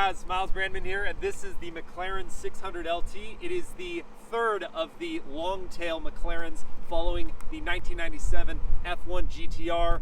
guys, Miles Brandman here, and this is the McLaren 600LT. It is the third of the long-tail McLarens following the 1997 F1 GTR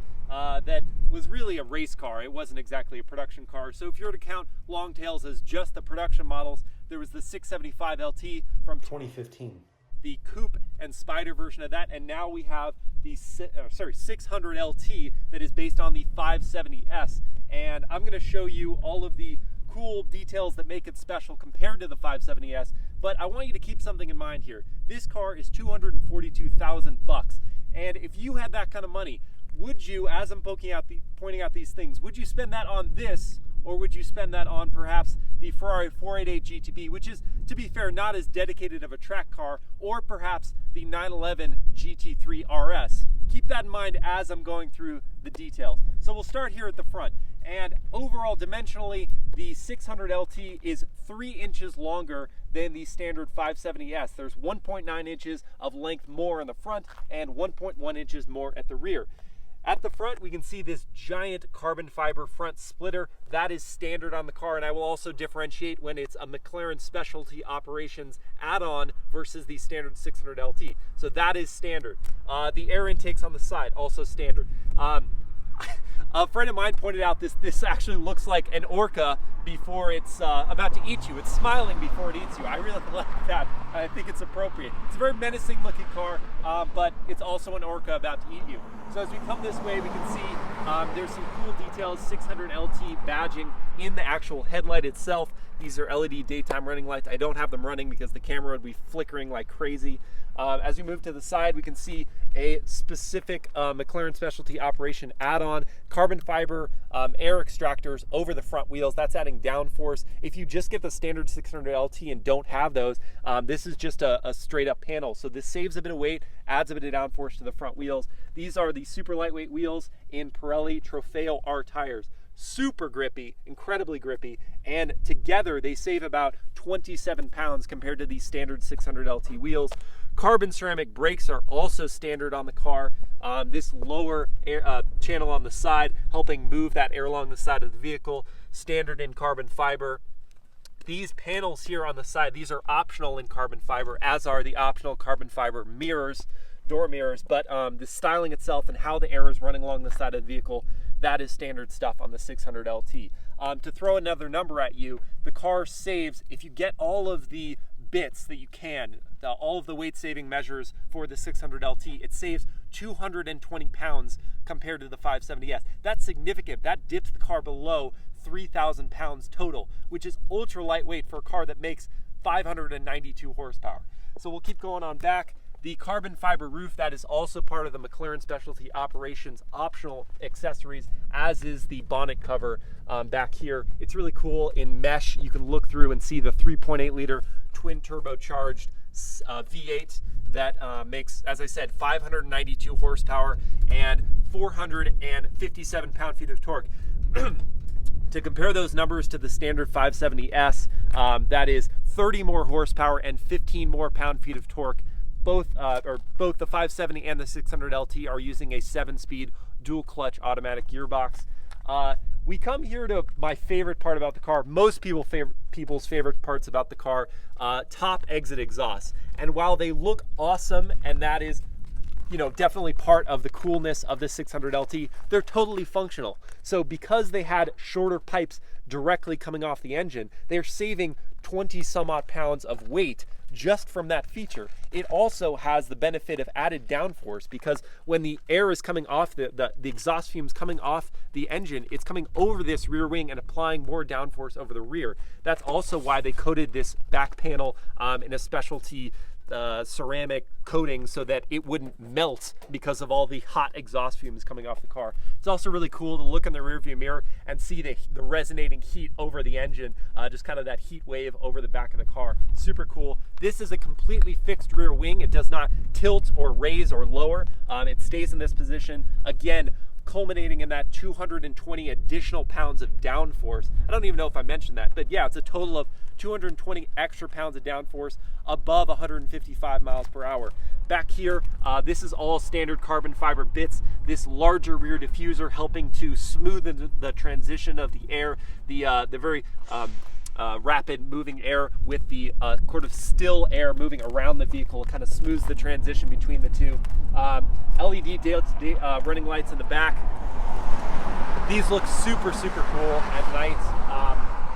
that was really a race car. It wasn't exactly a production car. So if you were to count long tails as just the production models, there was the 675LT from 2015, the coupe and spider version of that, and now we have the 600LT that is based on the 570S. And I'm going to show you all of the cool details that make it special compared to the 570S, but I want you to keep something in mind here. This car is $242,000, and if you had that kind of money, would you, as I'm pointing out these things, would you spend that on this, or would you spend that on perhaps the Ferrari 488 GTB, which is, to be fair, not as dedicated of a track car, or perhaps the 911 GT3 RS? Keep that in mind as I'm going through the details. So we'll start here at the front. And overall, dimensionally, the 600LT is 3 inches longer than the standard 570S. There's 1.9 inches of length more in the front and 1.1 inches more at the rear. At the front, we can see this giant carbon fiber front splitter. That is standard on the car, and I will also differentiate when it's a McLaren Specialty Operations add-on versus the standard 600LT. So that is standard. The air intakes on the side, also standard. A friend of mine pointed out this actually looks like an orca before it's about to eat you. It's smiling before it eats you. I really like that. I think it's appropriate. It's a very menacing looking car, but it's also an orca about to eat you. So as we come this way, we can see there's some cool details, 600LT badging in the actual headlight itself. These are LED daytime running lights. I don't have them running because the camera would be flickering like crazy. As we move to the side, we can see a specific McLaren Specialty Operation add-on, carbon fiber air extractors over the front wheels. That's adding downforce. If you just get the standard 600LT and don't have those, this is just a straight up panel. So this saves a bit of weight, adds a bit of downforce to the front wheels. These are the super lightweight wheels in Pirelli Trofeo R tires. Super grippy, incredibly grippy, and together they save about 27 pounds compared to the standard 600LT wheels. Carbon ceramic brakes are also standard on the car. This lower air, channel on the side helping move that air along the side of the vehicle, standard in carbon fiber. These panels here on the side, these are optional in carbon fiber, as are the optional carbon fiber mirrors, door mirrors, but the styling itself and how the air is running along the side of the vehicle, that is standard stuff on the 600LT. To throw another number at you, the car saves, if you get all of the bits that you can, all of the weight saving measures for the 600LT, it saves 220 pounds compared to the 570S. That's significant. That dips the car below 3,000 pounds total, which is ultra lightweight for a car that makes 592 horsepower. So we'll keep going on back. The carbon fiber roof, that is also part of the McLaren Specialty Operations optional accessories, as is the bonnet cover back here. It's really cool in mesh. You can look through and see the 3.8 liter twin turbocharged V8 that makes, as I said, 592 horsepower and 457 pound-feet of torque. To compare those numbers to the standard 570S, that is 30 more horsepower and 15 more pound-feet of torque. Both the 570 and the 600LT are using a 7-speed dual-clutch automatic gearbox. We come here to my favorite part about the car, most people's favorite parts about the car, top exit exhausts. And while they look awesome, and that is, you know, definitely part of the coolness of the 600LT, they're totally functional. So because they had shorter pipes directly coming off the engine, they're saving 20 some odd pounds of weight just from that feature. It also has the benefit of added downforce, because when the air is coming off, the exhaust fumes coming off the engine, it's coming over this rear wing and applying more downforce over the rear. That's also why they coated this back panel in a specialty ceramic coating so that it wouldn't melt because of all the hot exhaust fumes coming off the car. It's also really cool to look in the rearview mirror and see the resonating heat over the engine, just kind of that heat wave over the back of the car. Super cool. This is a completely fixed rear wing. It does not tilt or raise or lower. It stays in this position. Again, culminating in that 220 additional pounds of downforce. I don't even know if I mentioned that, but yeah, it's a total of 220 extra pounds of downforce above 155 miles per hour. Back here, this is all standard carbon fiber bits. This larger rear diffuser helping to smoothen the transition of the air. The very rapid moving air with the sort of still air moving around the vehicle. It kind of smooths the transition between the two. LED running lights in the back. These look super, super cool at night.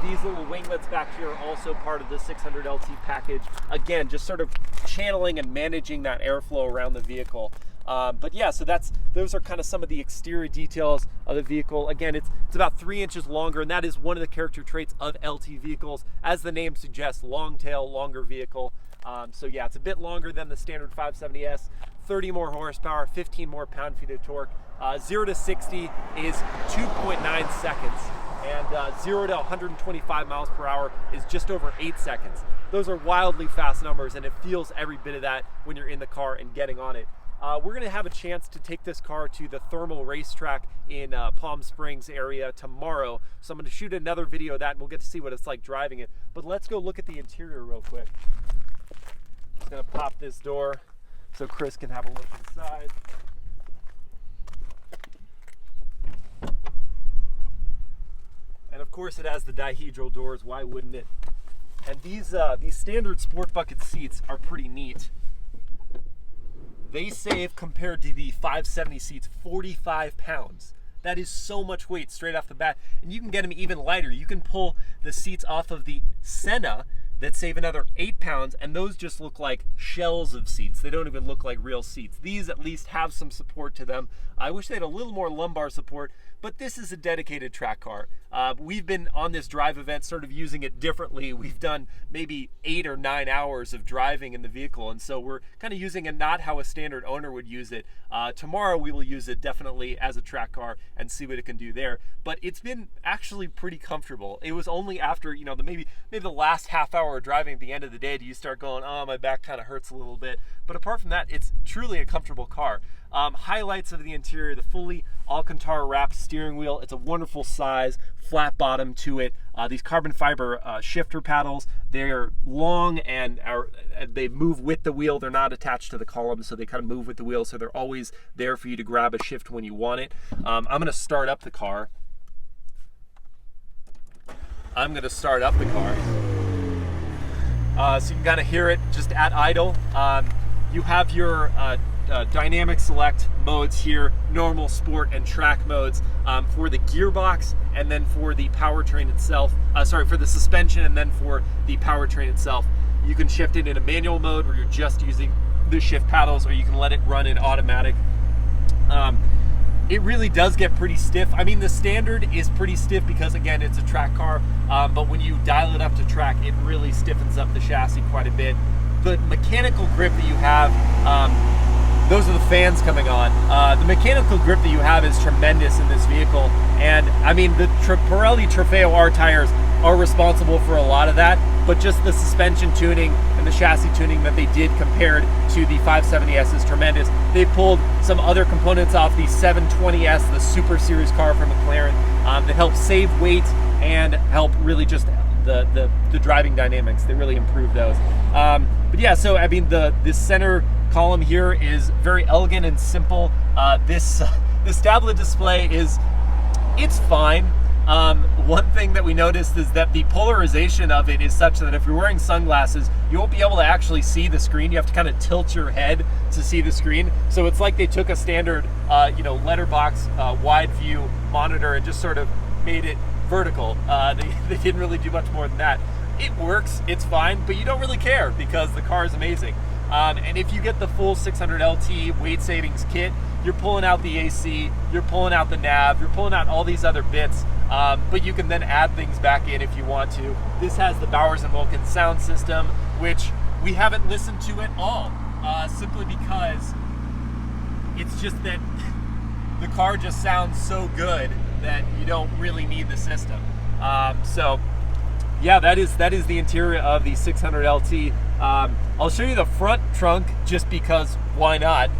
These little winglets back here are also part of the 600LT package. Again, just sort of channeling and managing that airflow around the vehicle. But yeah, so those are kind of some of the exterior details of the vehicle. Again, it's about 3 inches longer, and that is one of the character traits of LT vehicles. As the name suggests, long tail, longer vehicle. So yeah, it's a bit longer than the standard 570S, 30 more horsepower, 15 more pound-feet of torque. 0 to 60 is 2.9 seconds, and 0 to 125 miles per hour is just over 8 seconds. Those are wildly fast numbers, and it feels every bit of that when you're in the car and getting on it. We're going to have a chance to take this car to the thermal racetrack in Palm Springs area tomorrow. So I'm going to shoot another video of that, and we'll get to see what it's like driving it. But let's go look at the interior real quick. Just going to pop this door so Chris can have a look inside. And of course it has the dihedral doors, why wouldn't it? And these standard sport bucket seats are pretty neat. They save, compared to the 570 seats, 45 pounds. That is so much weight straight off the bat. And you can get them even lighter. You can pull the seats off of the Senna that save another 8 pounds, and those just look like shells of seats. They don't even look like real seats. These at least have some support to them. I wish they had a little more lumbar support, but this is a dedicated track car. We've been on this drive event sort of using it differently. We've done maybe 8 or 9 hours of driving in the vehicle, and so we're kind of using it not how a standard owner would use it. Tomorrow we will use it definitely as a track car and see what it can do there. But it's been actually pretty comfortable. It was only after, you know, maybe the last half hour of driving at the end of the day do you start going, oh, my back kind of hurts a little bit. But apart from that, it's truly a comfortable car. Highlights of the interior: the fully Alcantara wrapped steering wheel. It's a wonderful size, flat bottom to it. These carbon fiber shifter paddles, they're long and they move with the wheel. They're not attached to the column, so they kind of move with the wheel, so they're always there for you to grab a shift when you want it. I'm going to start up the car. So you can kind of hear it just at idle. You have your dynamic select modes here: normal, sport, and track modes for the gearbox, and then for the powertrain itself. For the suspension, and then for the powertrain itself. You can shift it in a manual mode where you're just using the shift paddles, or you can let it run in automatic. It really does get pretty stiff. I mean, the standard is pretty stiff because, again, it's a track car, but when you dial it up to track, it really stiffens up the chassis quite a bit. The mechanical grip that you have, those are the fans coming on. The mechanical grip that you have is tremendous in this vehicle, and I mean, the Pirelli Trofeo R tires are responsible for a lot of that, but just the suspension tuning and the chassis tuning that they did compared to the 570S is tremendous. They pulled some other components off the 720S, the Super Series car from McLaren, that help save weight and help really just the driving dynamics. They really improve those. But yeah, so I mean, this center column here is very elegant and simple. This tablet display it's fine. One thing that we noticed is that the polarization of it is such that if you're wearing sunglasses, you won't be able to actually see the screen. You have to kind of tilt your head to see the screen. So it's like they took a standard, letterbox wide view monitor and just sort of made it vertical. They didn't really do much more than that. It works, it's fine, but you don't really care because the car is amazing. And if you get the full 600LT weight savings kit, you're pulling out the AC, you're pulling out the nav, you're pulling out all these other bits, but you can then add things back in if you want to. This has the Bowers & Wilkins sound system, which we haven't listened to at all, simply because it's just that the car just sounds so good that you don't really need the system. So yeah, that is the interior of the 600LT. I'll show you the front trunk just because why not?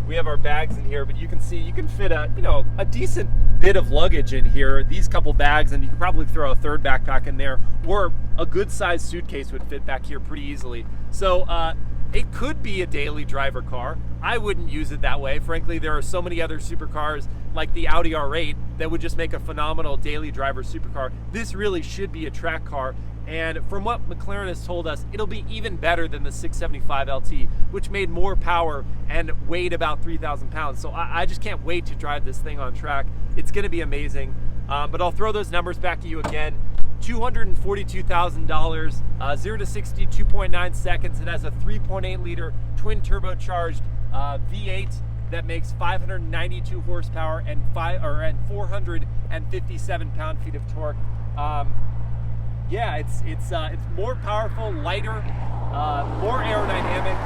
We have our bags in here, but you can see you can fit a decent bit of luggage in here. These couple bags, and you can probably throw a third backpack in there, or a good sized suitcase would fit back here pretty easily. So it could be a daily driver car. I wouldn't use it that way. Frankly, there are so many other supercars like the Audi R8 that would just make a phenomenal daily driver supercar. This really should be a track car. And from what McLaren has told us, it'll be even better than the 675LT, which made more power and weighed about 3,000 pounds. So I just can't wait to drive this thing on track. It's gonna be amazing. But I'll throw those numbers back to you again. $242,000, 0 to 60, 2.9 seconds. It has a 3.8 liter twin turbocharged V8 that makes 592 horsepower and 457 pound-feet of torque. Yeah, it's more powerful, lighter, more aerodynamic,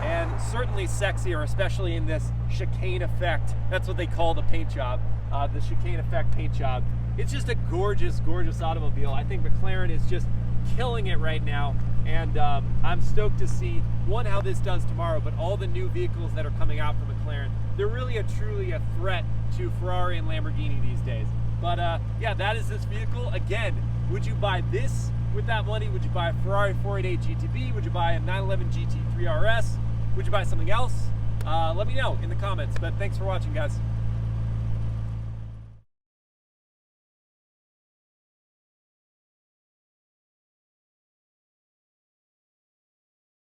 and certainly sexier, especially in this Chicane Effect. That's what they call the paint job, the Chicane Effect paint job. It's just a gorgeous, gorgeous automobile. I think McLaren is just killing it right now, and I'm stoked to see, one, how this does tomorrow, but all the new vehicles that are coming out from McLaren. They're really truly a threat to Ferrari and Lamborghini these days. But yeah, that is this vehicle. Again, would you buy this with that money? Would you buy a Ferrari 488 GTB? Would you buy a 911 GT3 RS? Would you buy something else? Let me know in the comments. But thanks for watching, guys.